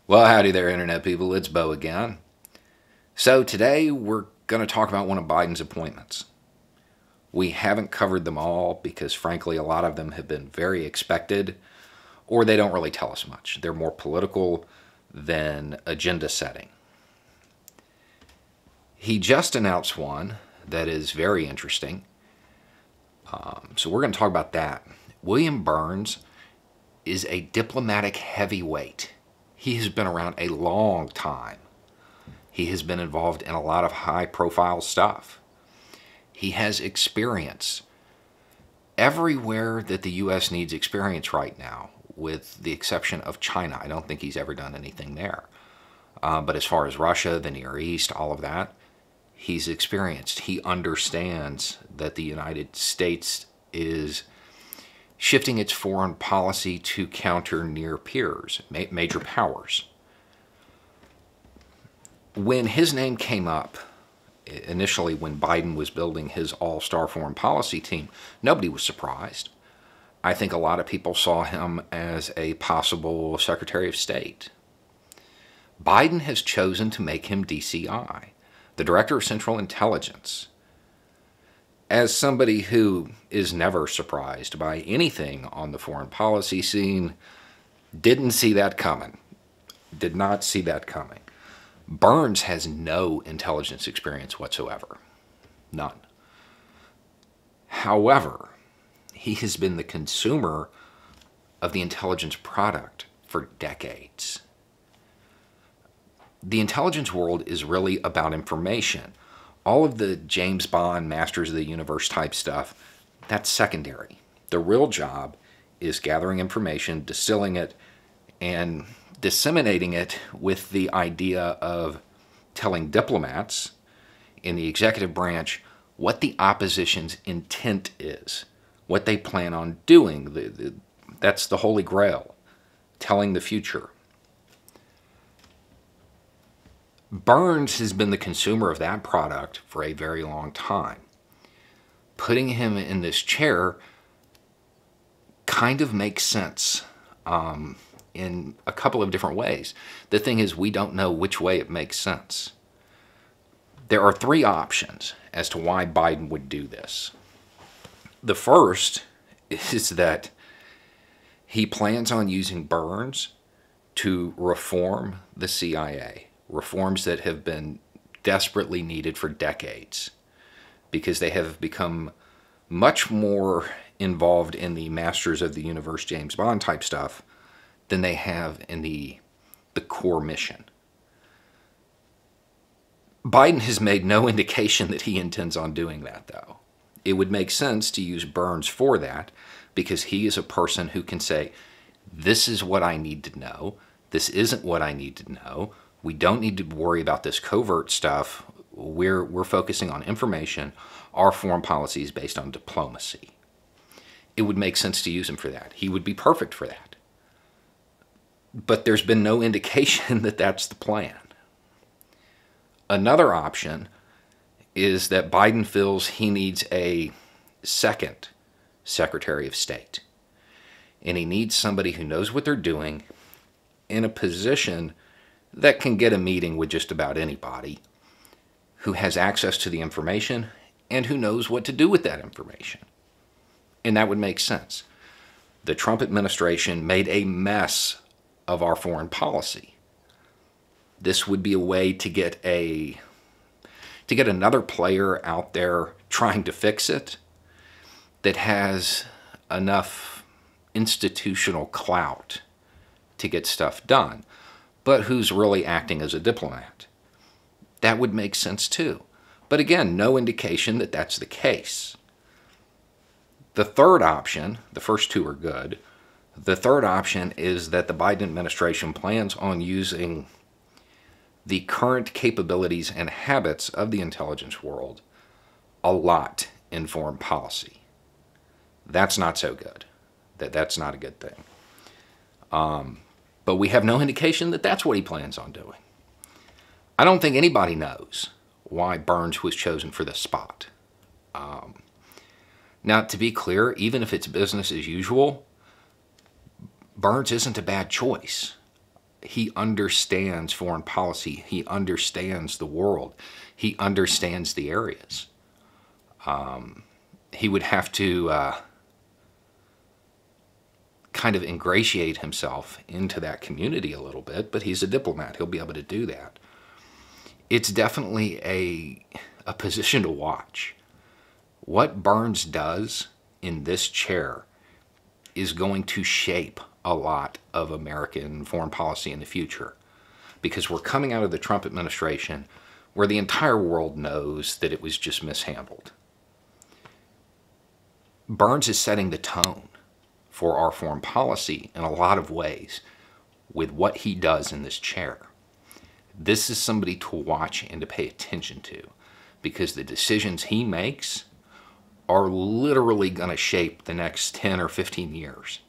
Well, howdy there, Internet people. It's Bo again. So today we're going to talk about one of Biden's appointments. We haven't covered them all because, frankly, a lot of them have been very expected, or they don't really tell us much. They're more political than agenda setting. He just announced one that is very interesting. So we're going to talk about that. William Burns is a diplomatic heavyweight. He has been around a long time. He has been involved in a lot of high-profile stuff. He has experience everywhere that the U.S. needs experience right now, with the exception of China. I don't think he's ever done anything there. But as far as Russia, the Near East, all of that, he's experienced. He understands that the United States is shifting its foreign policy to counter near peers, major powers. When his name came up, initially when Biden was building his all-star foreign policy team, nobody was surprised. I think a lot of people saw him as a possible Secretary of State. Biden has chosen to make him DCI, the Director of Central Intelligence. As somebody who is never surprised by anything on the foreign policy scene, didn't see that coming. Did not see that coming. Burns has no intelligence experience whatsoever. None. However, he has been the consumer of the intelligence product for decades. The intelligence world is really about information. All of the James Bond, Masters of the Universe type stuff, that's secondary. The real job is gathering information, distilling it, and disseminating it with the idea of telling diplomats in the executive branch what the opposition's intent is, what they plan on doing. That's the Holy Grail, telling the future. Burns has been the consumer of that product for a very long time. Putting him in this chair kind of makes sense in a couple of different ways. The thing is, we don't know which way it makes sense. There are three options as to why Biden would do this. The first is that he plans on using Burns to reform the CIA. Reforms that have been desperately needed for decades because they have become much more involved in the Masters of the Universe James Bond type stuff than they have in the core mission. Biden has made no indication that he intends on doing that, though. It would make sense to use Burns for that because he is a person who can say, this is what I need to know, this isn't what I need to know. We don't need to worry about this covert stuff. We're focusing on information. Our foreign policy is based on diplomacy. It would make sense to use him for that. He would be perfect for that. But there's been no indication that that's the plan. Another option is that Biden feels he needs a second Secretary of State. And he needs somebody who knows what they're doing in a position that can get a meeting with just about anybody, who has access to the information, and who knows what to do with that information. And that would make sense. The Trump administration made a mess of our foreign policy. This would be a way to get another player out there trying to fix it that has enough institutional clout to get stuff done, but who's really acting as a diplomat. That would make sense too. But again, no indication that that's the case. The third option, the first two are good. The third option is that the Biden administration plans on using the current capabilities and habits of the intelligence world a lot in foreign policy. That's not so good. That's not a good thing. But we have no indication that that's what he plans on doing. I don't think anybody knows why Burns was chosen for this spot. Now, to be clear, even if it's business as usual, Burns isn't a bad choice. he understands foreign policy. He understands the world. He understands the areas. He would have to kind of ingratiate himself into that community a little bit, but he's a diplomat. He'll be able to do that. It's definitely a position to watch. What Burns does in this chair is going to shape a lot of American foreign policy in the future, because we're coming out of the Trump administration where the entire world knows that it was just mishandled. Burns is setting the tone for our foreign policy in a lot of ways with what he does in this chair. This is somebody to watch and to pay attention to, because the decisions he makes are literally going to shape the next 10 or 15 years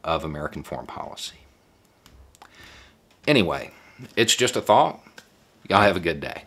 of American foreign policy. Anyway, it's just a thought. Y'all have a good day.